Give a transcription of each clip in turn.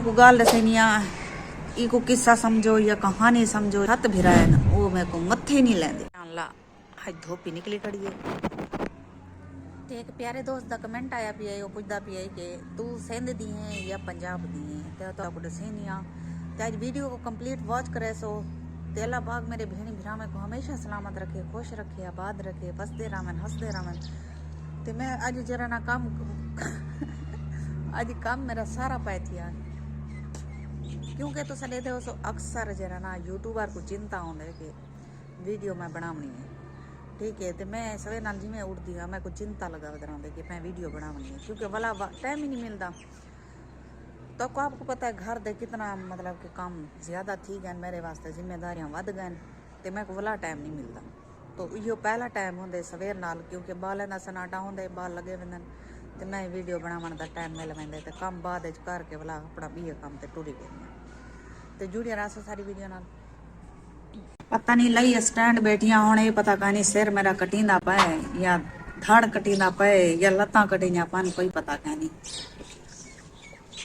को गाल दसनिया इको किस्सा समझो या कहानी समझो हथ भिराए ना वो मेरे को मत्थे नहीं लेंदे ला आज धोपी निकली खड़ी है। ते एक प्यारे दोस्त दा कमेंट आया पिया वो पुछदा पिया कि तू सिंध दी है या पंजाब दी है तो आपको दसनिया ते आज वीडियो को कंप्लीट वॉच करे सो ते अल्लाह पाक मेरे भेणी भरावे को हमेशा सलामत रखे, खुश रखे, आबाद रखे, बसदे रहन हंसदे रहन। ते मैं आज जरा ना काम आज काम मेरा सारा पाए थिया क्योंकि तुस देखते हो सो अक्सर जरा ना यूट्यूबर को चिंता होंगे कि वीडियो मैं बनावनी है, ठीक है। तो मैं सवेरे नाल जिमें उठती हाँ मैं को चिंता लगा रहते कि मैं वीडियो बनावनी है क्योंकि वाला टाइम ही नहीं मिलता। तो आपको पता है घर दे कितना मतलब कि काम ज़्यादा थी गए मेरे वास्ते, जिम्मेदारियां वध गए तो मैं को वाला टाइम नहीं मिलता। तो यो पहला टाइम होंगे सवेर नाल क्योंकि बालें का सनाटा होंगे, बाल लगे वेंदे तो मैं वीडियो बनावन का टाइम मिल वेंदे तो काम बाद करके वाला अपना बीए काम ते टुरी गई तो जुड़िया रहा सारी वीडियो नाल। पता नहीं लई स्टैंड बैठिया होने पता कहीं सिर मेरा कटींदा पे या धड़ कटींदा पे या लत्ता कटींदा पानी कोई पता नहीं।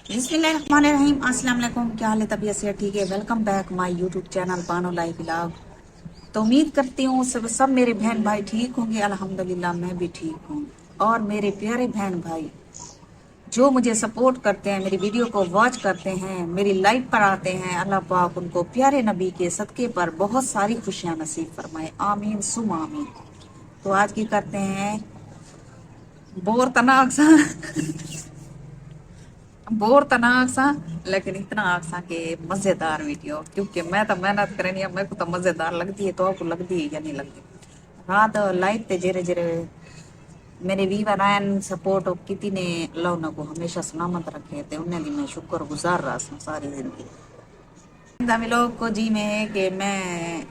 बिस्मिल्लाहिर्रहमानिर्रहीम, अस्सलाम वालेकुम, क्या हाल है? तबीयत से ठीक है? Welcome back my YouTube channel Pano life vlog. तो उम्मीद करती हूँ सब मेरे बहन भाई ठीक होंगे। अल्हम्दुलिल्लाह मैं भी ठीक हूँ। और मेरे प्यारे बहन भाई जो मुझे सपोर्ट करते हैं, मेरी वीडियो को वॉच करते हैं, मेरी लाइफ पर आते हैं, अल्लाह पाक उनको प्यारे नबी के सदके पर बहुत सारी खुशियां नसीब फरमाए, आमीन सुम आमीन। तो आज की करते हैं बोर तनाक सा लेकिन इतना आसा के मजेदार वीडियो, क्योंकि मैं तो मेहनत करनी मेरे को तो मजेदार लगती है, तो आपको लगती है या नहीं लगती। रात लाइफ ते जेरे जेरे मेरे वीवर आयन सपोर्ट किती ने अल्लाह उन्हें को हमेशा सलामत रखे थे उन्हें दी मैं शुक्र गुजार रहा हूँ सारी जिंदगी। लोग को जी में है कि मैं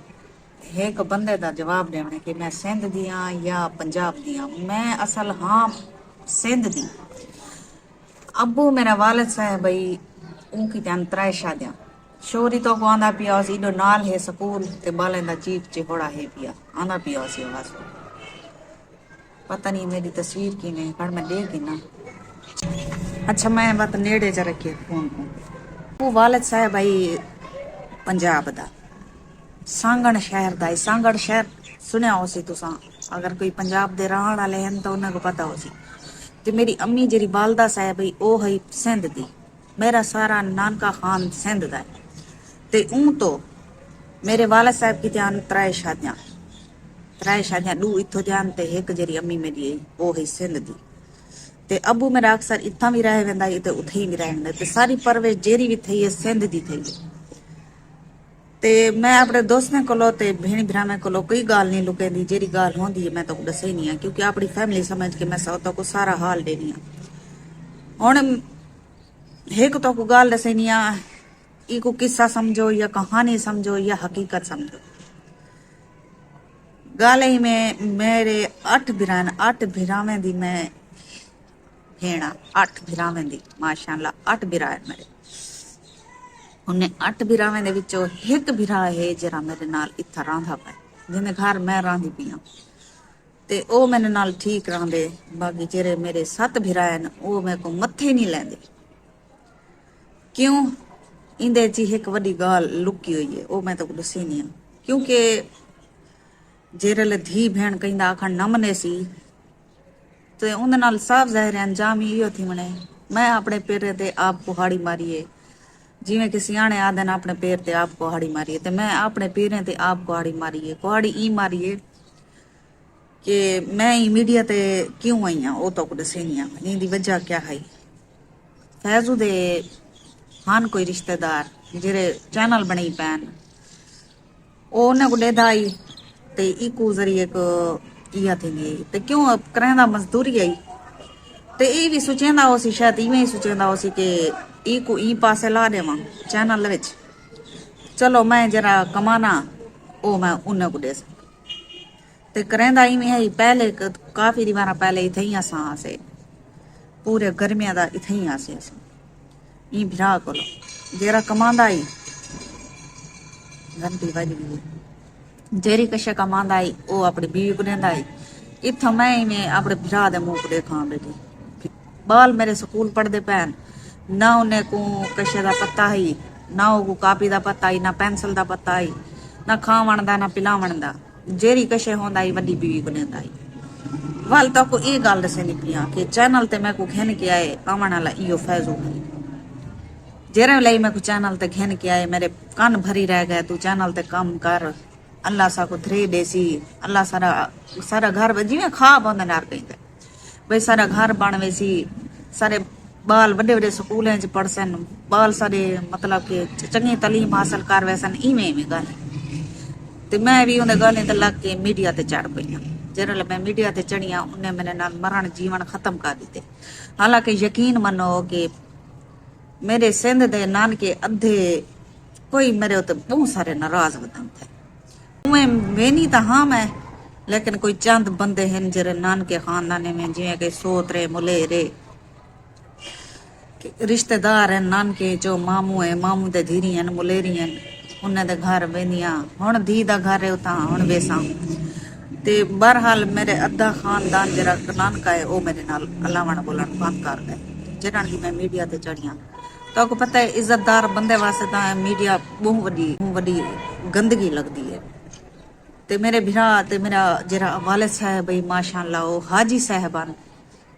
एक बंदे का जवाब देने कि मैं सिंध दी हाँ या पंजाब दी हाँ। मैं असल हाँ सिंध दी। अबू मेरा वालिद साहब भाई उनकी त्यान त्राय शादियां शोरी तो को आंदा पिया इडो नाल है स्कूल ते बालें दा चीप चिहोड़ा है पिया आंदा पिया पता नहीं मेरी तस्वीर की नहीं पर मैं देगी ना। अच्छा मैं बात नेड़े च रखिए फोन को। वो वालिद साहब भाई पंजाब दा सांगण शहर दा। सांगण शहर सुनिया हो सी तुसा, अगर कोई पंजाब दे रहण वाले हैं तो उन्हें को पता हो सी। ते मेरी अम्मी जेरी बालदा साहब भाई ओ है सिंध दी, मेरा सारा नानका खान सिंध दा है। ते ऊं तो मेरे वालिद साहब की ध्यान त्राय शादियां दू इथो ध्यान ते एक जेरी अम्मी मेरी ओ है सिंध दी। ते अबू मेरा अक्सर इथा भी रह वेंदा ते उथे ही भी रहंदा ते सारी परवरिश जेरी भी थई है सिंध दी थई। ते मैं अपने दोस्तों कोलो ते भेणी भरावां कोलो कोई गाल नहीं लुकेंदी, जेरी गाल होंदी है मैं तो दसे नहीं है क्योंकि अपनी फैमिली समझ के मैं सौता को सारा हाल देनी हुण एक तो को गाल दसनी इको किस्सा समझो या कहानी समझो या हकीकत समझो। गाल ही में मेरे 8 भिरान 8 भिरावें दी मैं भेणा 8 भिरावें दी माशाअल्लाह 8 भिरा है मेरे। उन्हें 8 भिरावें दे विचों एक भिरा है जरा मेरे नाल इत्था रांधा पे जिन्हें घर मैं रांधी पिया ते ओ मेरे नाल ठीक रांधे। बाकी जेरे मेरे 7 भिरा हैं वो मेरे को मत्थे नहीं लेंदे। क्यों? इंदे ची एक वड्डी गाल लुकी हुई है, वो मैं तो दसी नहीं क्योंकि जेरे धी भेण कहीं आखण न मने सी तो उन नाल साफ जाहिर अंजाम ही इहो थी मने। मैं अपने पैरे ते आप कुहाड़ी मारीए जिमें कि सियाने आदन अपने पैर ते आप कुहाड़ी मारीए ते मैं अपने पैरें ते आप कुहाड़ी मारीए। कुहाड़ी ई मारीए कि मैं ई मीडिया ते क्यों आई हाँ, वो तो दसे नहीं दी वजह क्या है। फैजू दे हान कोई रिश्तेदार जेरे चैनल बनी पैन ओ उन्हें को लेदा आई ते इकू जरिए को इया थी गई ते क्यों करेंदा मजदूरी आई ते ई भी सोचेंदा हो सी शायद इवें ही सोचेंदा हो सी कि ई को ई पासे ला देवा चैनल विच चलो मैं जरा कमाना ओ मैं उन्हें को दे ते करेंदा इवें है। पहले काफी दीवारा पहले इथे ही असा से पूरे गर्मियां दा इथे ही आसे ई भिरा कोलो जेरा कमांदा आई घंटी बज गई जेरी कशे कमांदा आई ओ अपनी बीवी को देंदा आई। इत्था मैं अपने भिरा दे मुंह को देखा बेटी बाल मेरे स्कूल पढ़दे पैन ना उन्हें को कशे दा पता ही ना वो कापी दा पता ही ना पेंसिल दा पता ही ना खावण दा ना पिलावण दा जेरी कशे होंदा ही वड्डी बीवी को नेंदा ही वाल तो को ये गल दसनी पिया कि चैनल ते मैं को घेन के आए आवन वाला इो फैजू है जेरे लई मैं को चैनल ते घेन के आए मेरे कान भरी रह गए तू चैनल ते काम कर अल्लाह सा को थ्री देसी अल्लाह सारा सारा घर जिवें खाब होंदे नार कहंदे भाई सारा घर बनवे सी सारे बाल बड़े बड़े स्कूलें च पढ़सन बाल सारे मतलब कि चंगी तालीम हासिल कर वैसन इवें इवें गल ते मैं भी उन्हें गलें ते लग के मीडिया ते चढ़ पई जिस मैं मीडिया ते चढ़िया उन्हें मेरे नाल मरण जीवन खत्म कर दिते हालांकि यकीन मनो कि मेरे सिंध दे नानके अद्धे कोई मेरे उत्ते बहुत सारे नाराज बदन थे वेनी तो हाँ मैं लेकिन कोई चंद बंदे हैं जेरे नानके खानदाने में जिवें कि सोतरे मुलेरे रिश्तेदार हैं नानके जो मामू है मामू दे धीरी हैं मुलेरी हैं उन्हें दे घर वेंदियां हुण धी दा घर है उतां हुण वेसां ते बहरहाल मेरे अद्धा खानदान जरा नानका है वो मेरे नाल अलावण बोलन बंद कर गए जिन्हां की मैं मीडिया ते चढ़िया तो आपको पता है इज्जतदार बंदे वास्ते तो मीडिया बहुत वड्डी गंदगी लगती है ते मेरे भरा ते मेरा जरा वालिद साहब भाई माशाअल्लाह वो हाजी साहबान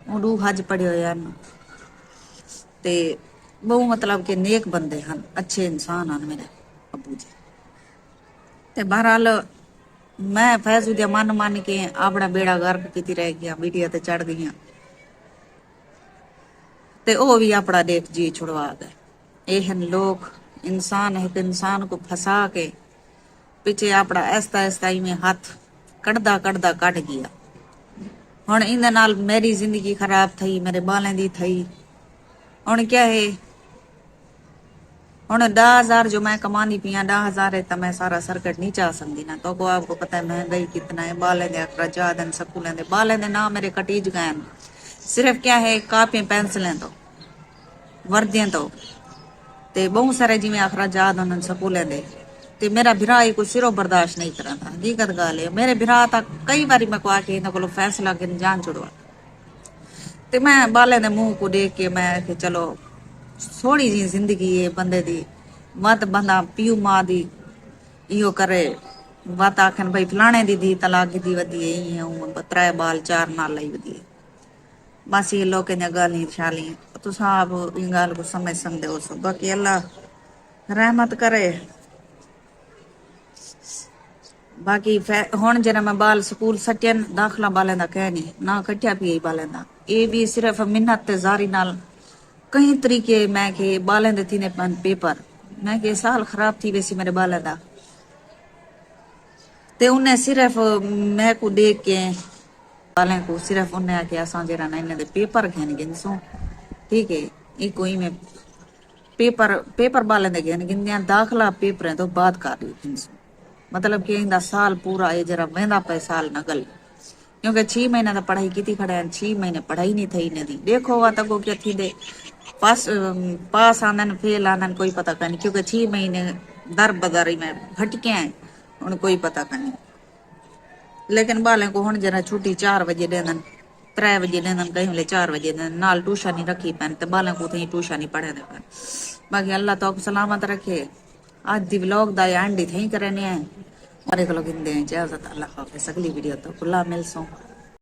वो हज पढ़े हुए हैं ते बहु मतलब कि नेक बंदे हैं अच्छे इंसान हैं मेरे अबू जी ते बहरहाल मैं फैजू दिया मन के अपना बेड़ा गर्क की रह गया मीडिया ते चढ़ गई ते ओ भी अपना देख जी छुड़वा गए ये लोग इंसान एक इंसान को फंसा के पीछे अपना ऐसा ऐसा में हाथ कटदा कटदा कट गया हुण इन नाल मेरी जिंदगी खराब थी मेरे बालें दी थी हुण क्या है हुण 10,000 जो मैं कमानी पिया 10,000 है तो मैं सारा सर्किट नहीं चाह सकती ना तो को आपको पता है महंगाई कितना है बालें दे अखराजात हैं स्कूलें दे बालें दे ना मेरे कटीज गए सिर्फ क्या है कापियां पेंसिलें तो वर्दियां तो ते बहुत सारे जिवें अखराजात होंदे स्कूलें दे ते मेरा भरा ही कोई सिरों बर्दाश्त नहीं करता हकीकत गल है मेरे भरा तक कई बारी मैं कहा कि इन्होंने को फैसला कर जान छुड़वा ते मैं बालें दे मुंह को देख के मैं कि चलो थोड़ी जी जिंदगी है बंदे दी मत बंदा पीऊ मां दी इहो करे मत आखन भाई फलाने दी तलाक दी वधी है 3 बाल 4 नाल लाई वधी बस ये लोग गल शाली तुस आप इन गल को समझ सकते हो सो बाकी अल्लाह रहमत करे बाकी हुण जरा मैं बाल स्कूल सटियन दाखला बालें दा कह नहीं ना कट्टिया पी बालें दा ये भी सिर्फ मिन्नत ते जारी नाल कई तरीके मैं के बालें दे थी पेपर मैं के साल खराब थी वैसी मेरे बालें दा ते उन्हें सिर्फ मैं को देख के बालें को सिर्फ उन्हें आके असां जरा ना इन्हें दे पेपर घेन गिनसो ठीक है ये कोई में पेपर बालें दे घेन गिनदियां दाखला पेपर तो बाद कर गिनसो मतलब कि इंदा साल पूरा ये जरा वेंदा पे साल न गल क्योंकि 6 महीना तो पढ़ाई की खड़े 6 महीने पढ़ाई नहीं थी इन्हें दी देखो वा तक क्या थी दे पास आंदन फेल आंदन कोई पता नहीं क्योंकि 6 महीने दर बदरी में भटके हैं उन कोई पता नहीं लेकिन बालें को हुण जरा छुट्टी 4 बजे देंदन 3 बजे देंदन कहीं वाले 4 बजे देंदन नाल ट्यूशन नहीं रखी पैन ते बालें को थी ट्यूशन नहीं पढ़े दे बाकी अल्लाह तो सलामत रखे आज दी व्लॉग दा एंड ही थी करने हैं और एक लोग इजाजत अल्लाह हाफिज़ अगली वीडियो तो खुला मिलसों।